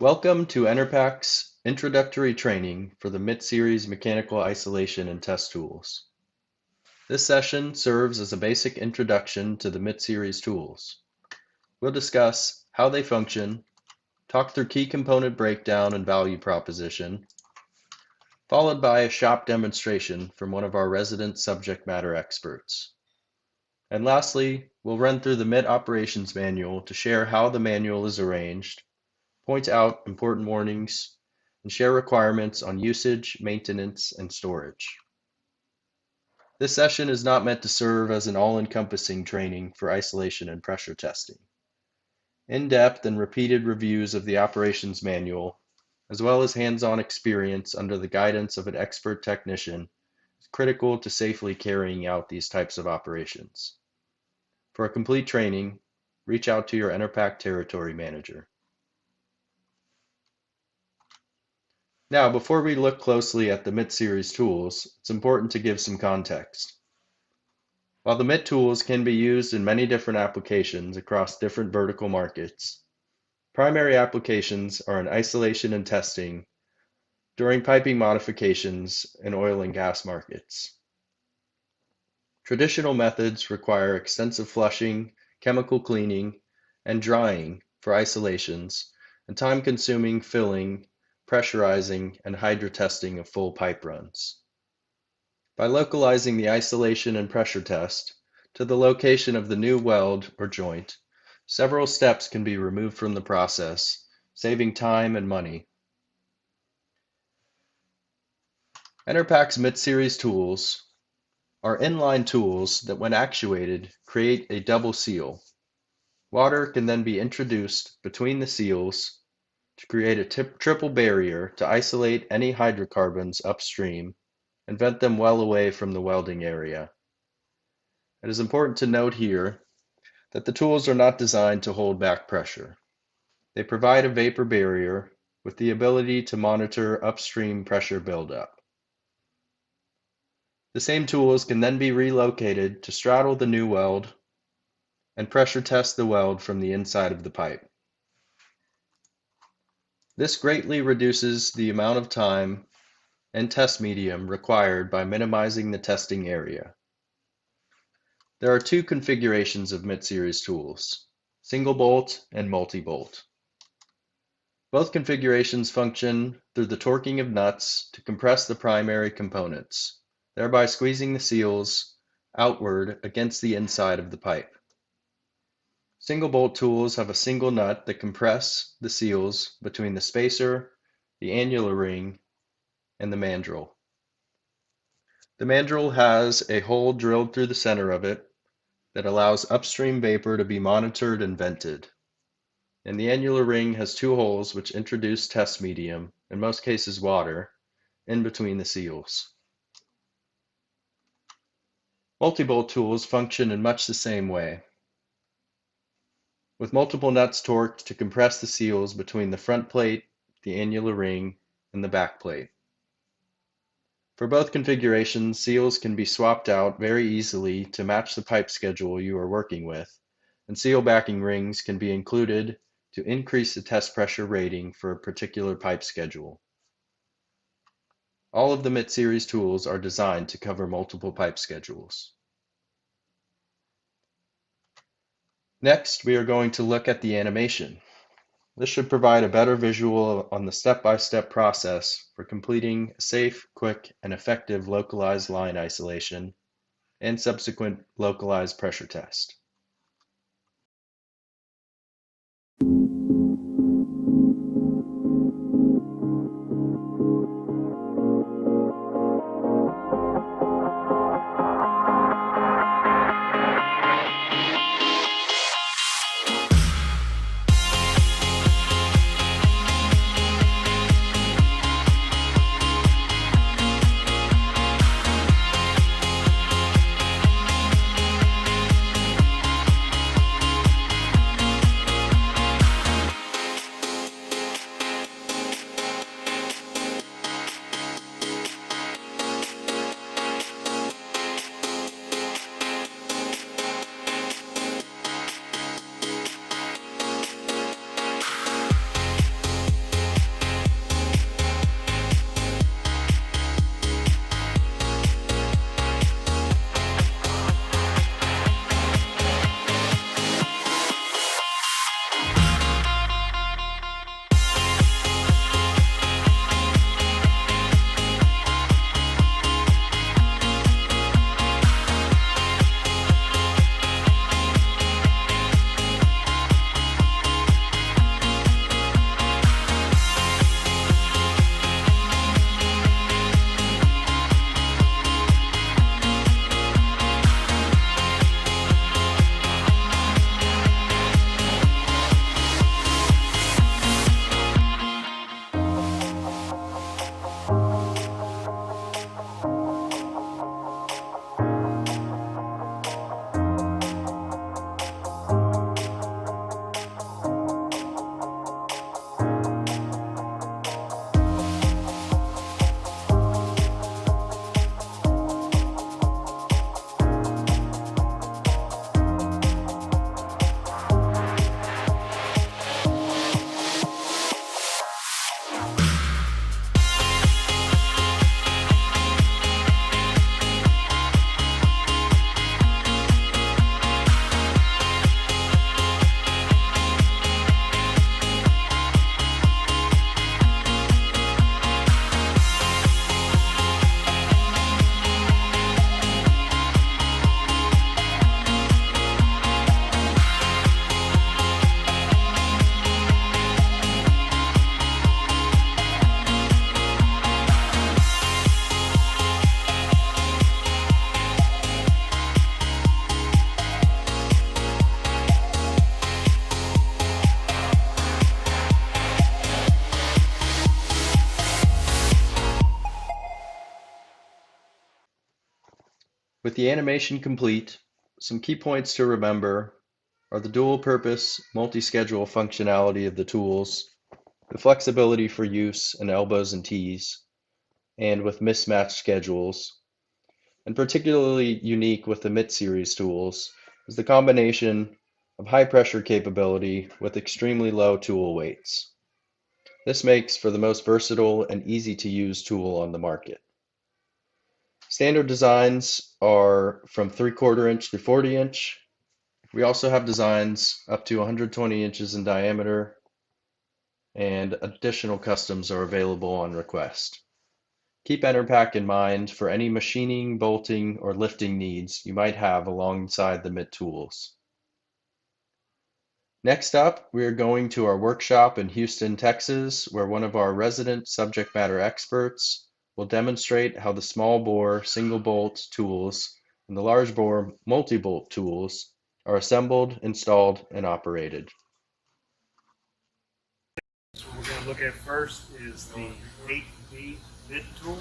Welcome to Enerpac's introductory training for the MITT-Series mechanical isolation and test tools. This session serves as a basic introduction to the MITT-Series tools. We'll discuss how they function, talk through key component breakdown and value proposition, followed by a shop demonstration from one of our resident subject matter experts. And lastly, we'll run through the MITT operations manual to share how the manual is arranged, point out important warnings, and share requirements on usage, maintenance, and storage. This session is not meant to serve as an all-encompassing training for isolation and pressure testing. In-depth and repeated reviews of the operations manual, as well as hands-on experience under the guidance of an expert technician, is critical to safely carrying out these types of operations. For a complete training, reach out to your Enerpac territory manager. Now, before we look closely at the MITT-Series tools, it's important to give some context. While the MITT tools can be used in many different applications across different vertical markets, primary applications are in isolation and testing during piping modifications in oil and gas markets. Traditional methods require extensive flushing, chemical cleaning, and drying for isolations, and time-consuming filling, pressurizing, and hydrotesting of full pipe runs. By localizing the isolation and pressure test to the location of the new weld or joint, several steps can be removed from the process, saving time and money. Enerpac's MITT-Series tools are inline tools that, when actuated, create a double seal. Water can then be introduced between the seals to create a triple barrier to isolate any hydrocarbons upstream and vent them well away from the welding area. It is important to note here that the tools are not designed to hold back pressure. They provide a vapor barrier with the ability to monitor upstream pressure buildup. The same tools can then be relocated to straddle the new weld and pressure test the weld from the inside of the pipe. This greatly reduces the amount of time and test medium required by minimizing the testing area. There are two configurations of MITT-Series tools, single bolt and multi-bolt. Both configurations function through the torquing of nuts to compress the primary components, thereby squeezing the seals outward against the inside of the pipe. Single bolt tools have a single nut that compress the seals between the spacer, the annular ring, and the mandrel. The mandrel has a hole drilled through the center of it that allows upstream vapor to be monitored and vented. And the annular ring has two holes which introduce test medium, in most cases water, in between the seals. Multi-bolt tools function in much the same way, with multiple nuts torqued to compress the seals between the front plate, the annular ring, and the back plate. For both configurations, seals can be swapped out very easily to match the pipe schedule you are working with, and seal backing rings can be included to increase the test pressure rating for a particular pipe schedule. All of the MITT-Series tools are designed to cover multiple pipe schedules. Next, we are going to look at the animation. This should provide a better visual on the step-by-step process for completing a safe, quick, and effective localized line isolation and subsequent localized pressure test. With the animation complete, some key points to remember are the dual-purpose multi-schedule functionality of the tools, the flexibility for use in elbows and tees, and with mismatched schedules. And particularly unique with the MITT-Series tools is the combination of high pressure capability with extremely low tool weights. This makes for the most versatile and easy to use tool on the market. Standard designs are from 3/4 inch to 40 inch. We also have designs up to 120 inches in diameter, and additional customs are available on request. Keep Enerpac in mind for any machining, bolting, or lifting needs you might have alongside the MITT tools. Next up, we are going to our workshop in Houston, Texas, where one of our resident subject matter experts will demonstrate how the small bore single bolt tools and the large bore multi-bolt tools are assembled, installed, and operated. So what we're going to look at first is the 8B MITT tool.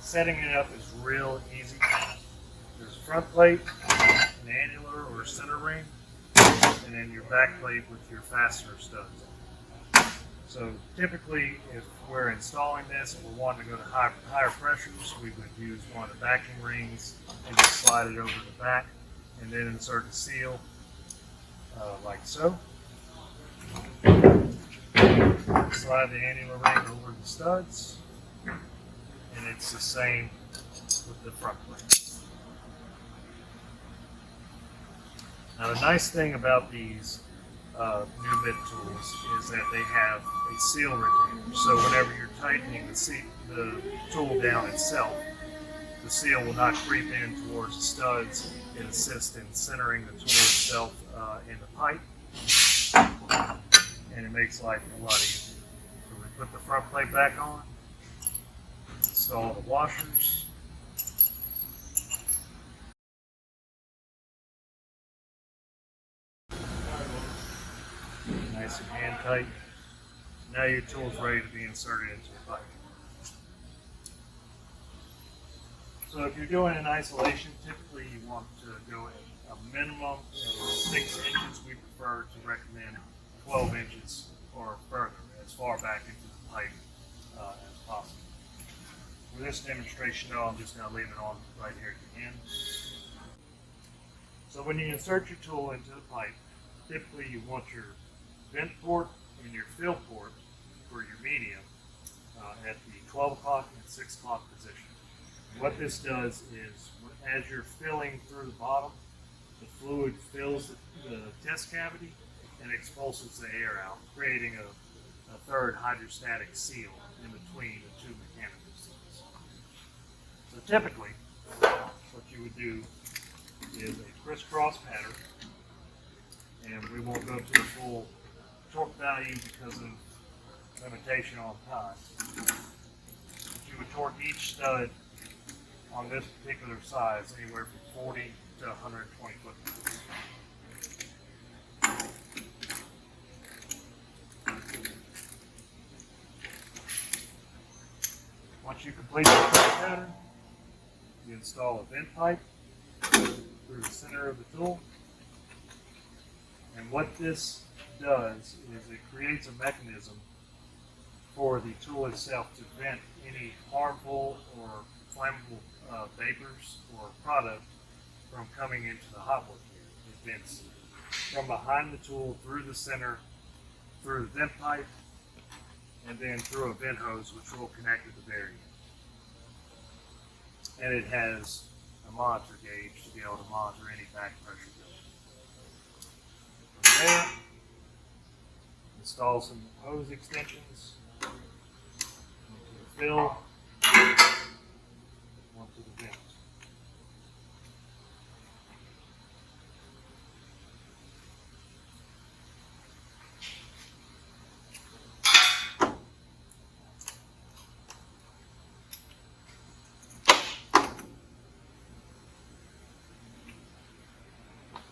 Setting it up is real easy. There's a front plate, an annular or center ring, and then your back plate with your fastener studs. So typically, if we're installing this and we're wanting to go to higher pressures, we would use one of the backing rings and just slide it over the back, and then insert the seal like so. Slide the annular ring over the studs, and it's the same with the front plate. Now the nice thing about these new MITT tools is that they have a seal retainer. So whenever you're tightening the tool down itself, the seal will not creep in towards the studs. It assists in centering the tool itself in the pipe, and it makes life a lot easier. So we put the front plate back on, install the washers. Nice and hand tight. Now your tool's ready to be inserted into the pipe. So if you're doing an isolation, typically you want to go at a minimum of 6 inches. We prefer to recommend 12 inches or further, as far back into the pipe as possible. For this demonstration though, I'm just going to leave it on right here at the end. So when you insert your tool into the pipe, typically you want your vent port and your fill port for your medium at the 12 o'clock and 6 o'clock position. And what this does is, as you're filling through the bottom, the fluid fills the test cavity and expulses the air out, creating a third hydrostatic seal in between the two mechanical seals. So typically, what you would do is a crisscross pattern, and we won't go to the full torque value because of limitation on time. But you would torque each stud on this particular size anywhere from 40 to 120 foot-pounds. Once you complete the torque pattern, you install a vent pipe through the center of the tool. And what this does is it creates a mechanism for the tool itself to vent any harmful or flammable vapors or product from coming into the hot work area. It vents from behind the tool through the center, through the vent pipe, and then through a vent hose which will connect at the very end. And it has a monitor gauge to be able to monitor any back pressure. From there, install some hose extensions into the fill, onto the vent.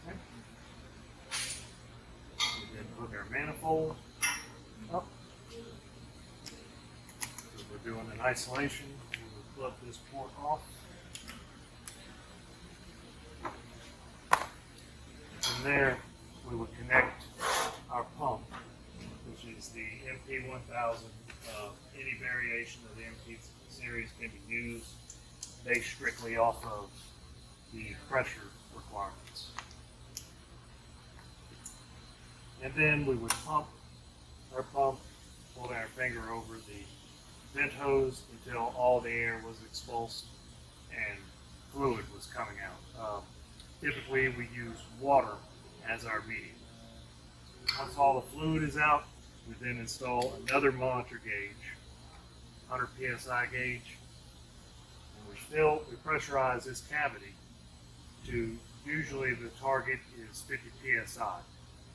Okay. We then hook our manifold up. If we're doing an isolation, we will flip this port off. there, we would connect our pump, which is the MP-1000. Any variation of the MITT-Series can be used based strictly off of the pressure requirements. And then we would pump our pump, holding our finger over the vent hose until all the air was expulsed and fluid was coming out. Typically we use water as our medium. Once all the fluid is out, we then install another monitor gauge, 100 psi gauge, and we pressurize this cavity to, usually the target is 50 psi.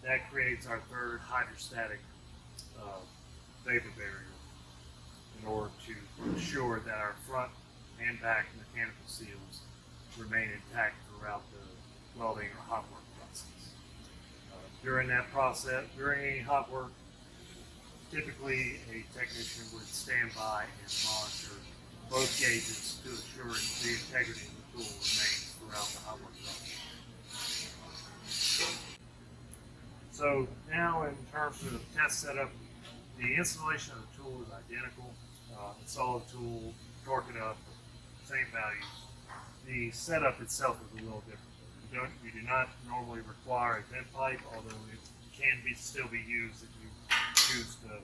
That creates our third hydrostatic vapor barrier in order to ensure that our front and back mechanical seals remain intact throughout the welding or hot work process. During that process, during any hot work, typically a technician would stand by and monitor both gauges to assure the integrity of the tool remains throughout the hot work process. So now in terms of test setup, the installation of the tool is identical. Install the tool, torque it up, same values. The setup itself is a little different. We do not normally require a vent pipe, although it can still be used if you choose to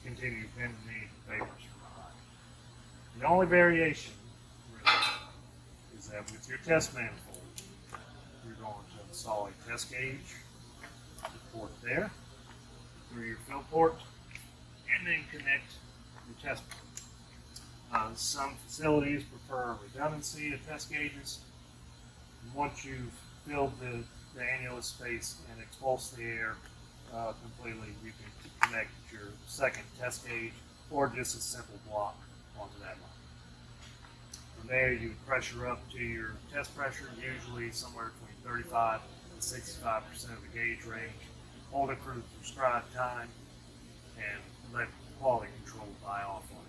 continue venting the vapors from the pipe. The only variation really is that with your test manifold, you're going to install a test gauge, port there, through your fill port, and then connect your test port. Some facilities prefer redundancy of test gauges. Once you've filled the annulus space and expulsed the air completely, you can connect your second test gauge or just a simple block onto that line. From there, you pressure up to your test pressure, usually somewhere between 35 and 65% of the gauge range. Hold it for the prescribed time and let quality control die off on it.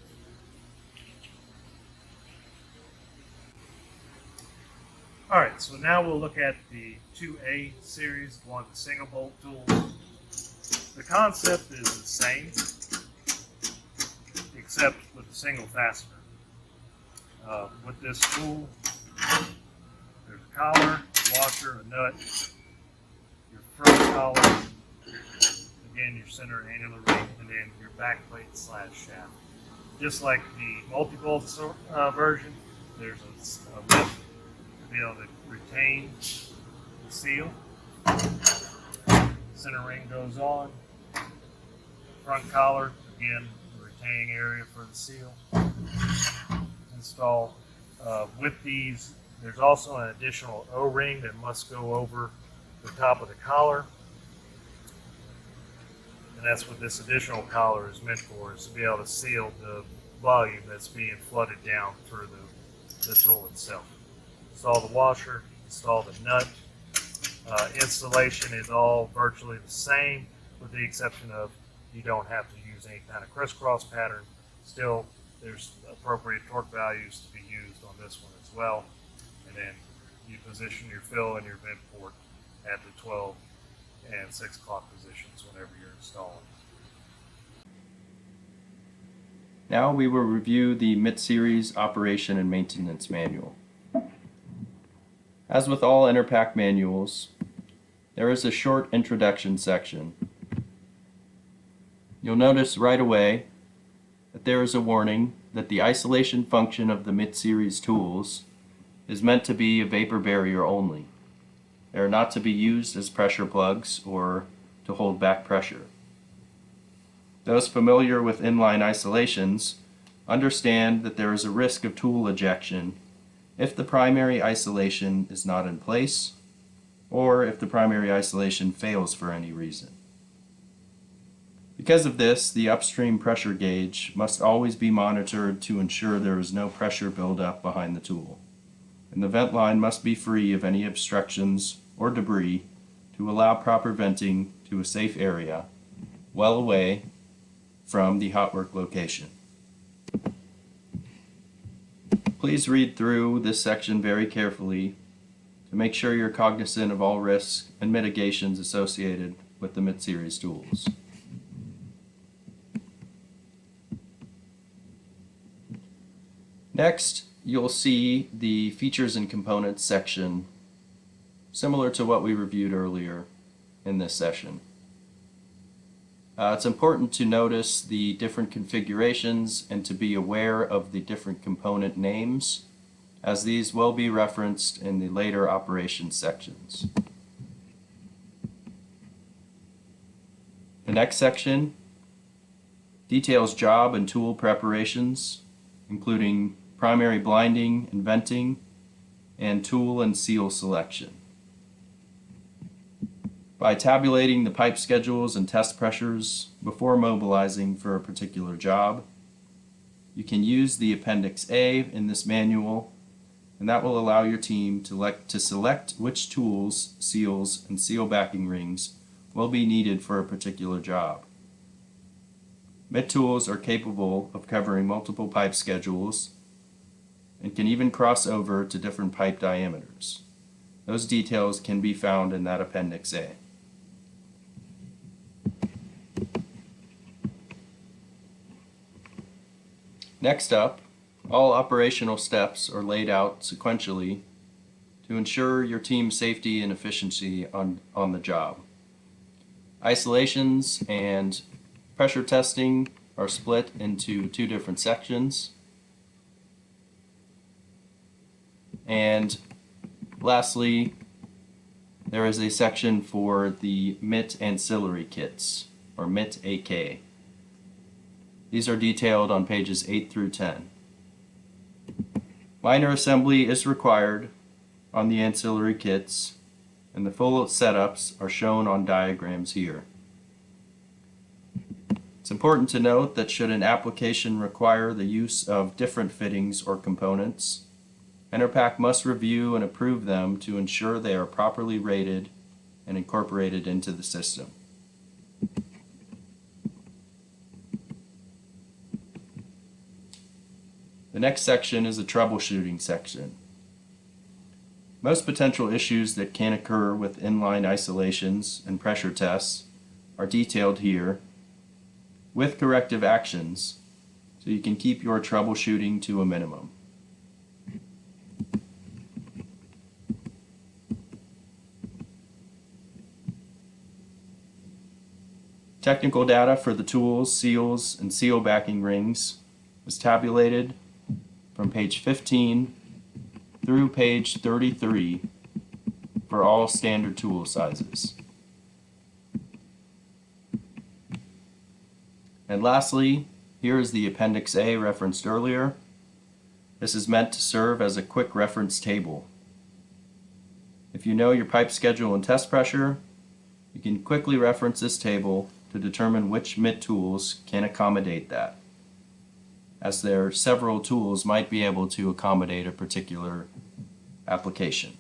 All right, so now we'll look at the 2A series, one of the single bolt tools. The concept is the same, except with a single fastener. With this tool, there's a collar, a washer, a nut, your front collar, again your center annular ring, and then your back plate / shaft. Just like the multi-bolt version, there's a lip to be able to retain the seal. Center ring goes on. Front collar, again, the retaining area for the seal. Install. With these, there's also an additional O-ring that must go over the top of the collar. And that's what this additional collar is meant for, is to be able to seal the volume that's being flooded down through the tool itself. Install the washer, install the nut. Installation is all virtually the same, with the exception of you don't have to use any kind of crisscross pattern. Still, there's appropriate torque values to be used on this one as well. And then you position your fill and your vent port at the 12 and 6 o'clock positions whenever you're installing. Now we will review the MITT-Series Operation and Maintenance Manual. As with all Enerpac manuals, there is a short introduction section. You'll notice right away that there is a warning that the isolation function of the MITT-Series tools is meant to be a vapor barrier only. They are not to be used as pressure plugs or to hold back pressure. Those familiar with inline isolations understand that there is a risk of tool ejection if the primary isolation is not in place, or if the primary isolation fails for any reason. Because of this, the upstream pressure gauge must always be monitored to ensure there is no pressure buildup behind the tool, and the vent line must be free of any obstructions or debris to allow proper venting to a safe area, well away from the hot work location. Please read through this section very carefully to make sure you're cognizant of all risks and mitigations associated with the MITT-Series tools. Next, you'll see the Features and Components section, similar to what we reviewed earlier in this session. It's important to notice the different configurations and to be aware of the different component names, as these will be referenced in the later operations sections. The next section details job and tool preparations, including primary blinding and venting, and tool and seal selection. By tabulating the pipe schedules and test pressures before mobilizing for a particular job, you can use the Appendix A in this manual, and that will allow your team to select which tools, seals, and seal backing rings will be needed for a particular job. MITT tools are capable of covering multiple pipe schedules and can even cross over to different pipe diameters. Those details can be found in that Appendix A. Next up, all operational steps are laid out sequentially to ensure your team's safety and efficiency on the job. Isolations and pressure testing are split into two different sections. And lastly, there is a section for the MITT Ancillary kits, or MITT-AK. These are detailed on pages 8 through 10. Minor assembly is required on the ancillary kits, and the full setups are shown on diagrams here. It's important to note that should an application require the use of different fittings or components, Enerpac must review and approve them to ensure they are properly rated and incorporated into the system. The next section is the troubleshooting section. Most potential issues that can occur with inline isolations and pressure tests are detailed here with corrective actions so you can keep your troubleshooting to a minimum. Technical data for the tools, seals, and seal backing rings is tabulated from page 15 through page 33 for all standard tool sizes. And lastly, here is the Appendix A referenced earlier. This is meant to serve as a quick reference table. If you know your pipe schedule and test pressure, you can quickly reference this table to determine which MITT tools can accommodate that, as there several tools might be able to accommodate a particular application.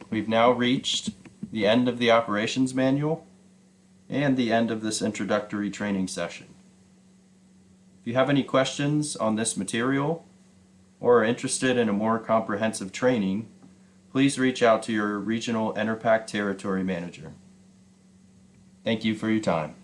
We've now reached the end of the operations manual and the end of this introductory training session. If you have any questions on this material or are interested in a more comprehensive training, please reach out to your regional Enerpac territory manager. Thank you for your time.